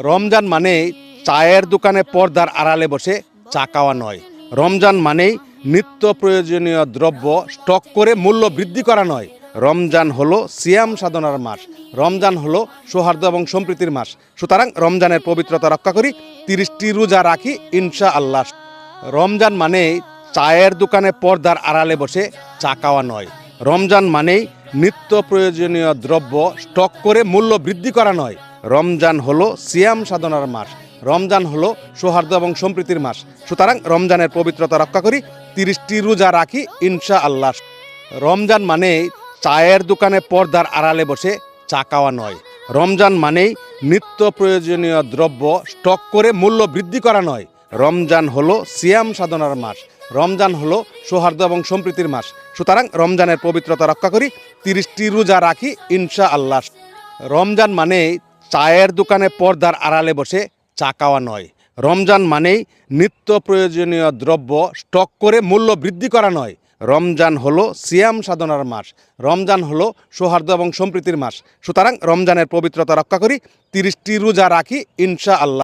রমজান মানেই চায়ের দোকানে পর্দার আড়ালে বসে চা খাওয়া নয়। রমজান মানেই নিত্য প্রয়োজনীয় দ্রব্য স্টক করে মূল্য বৃদ্ধি করা নয়। রমজান হলো সিয়াম সাধনার মাস। রমজান হলো সৌহার্দ্য এবং সম্প্রীতির মাস। সুতরাং রমজানের পবিত্রতা রক্ষা করি, 30টি রোজা রাখি ইনশা আল্লাহ। রমজান মানেই চায়ের দোকানে পর্দার আড়ালে বসে চা খাওয়া নয়। রমজান মানেই নিত্য প্রয়োজনীয় দ্রব্য স্টক করে মূল্য বৃদ্ধি করা নয়। রমজান হলো সিয়াম সাধনার মাস। রমজান হলো সৌহার্দ্য এবং সম্প্রীতির মাস। সুতরাং রমজানের পবিত্রতা রক্ষা করি, 30টি রোজা রাখি ইনশা আল্লাহ। রমজান মানেই চায়ের দোকানে পর্দার আড়ালে বসে চা খাওয়া নয়। রমজান মানেই নিত্য প্রয়োজনীয় দ্রব্য স্টক করে মূল্য বৃদ্ধি করা নয়। রমজান হলো সিয়াম সাধনার মাস। রমজান হলো সৌহার্দ্য এবং সম্প্রীতির মাস। সুতরাং রমজানের পবিত্রতা রক্ষা করি, 30টি রোজা রাখি ইনশা আল্লাহ। রমজান মানেই চায়ের দোকানে পর্দার আড়ালে বসে চা খাওয়া নয়। রমজান মানেই নিত্য প্রয়োজনীয় দ্রব্য স্টক করে মূল্য বৃদ্ধি করা নয়। রমজান হলো সিয়াম সাধনার মাস। রমজান হলো সৌহার্দ্য এবং সম্প্রীতির মাস। সুতরাং রমজানের পবিত্রতা রক্ষা করি, 30টি রোজা রাখি ইনশা আল্লাহ।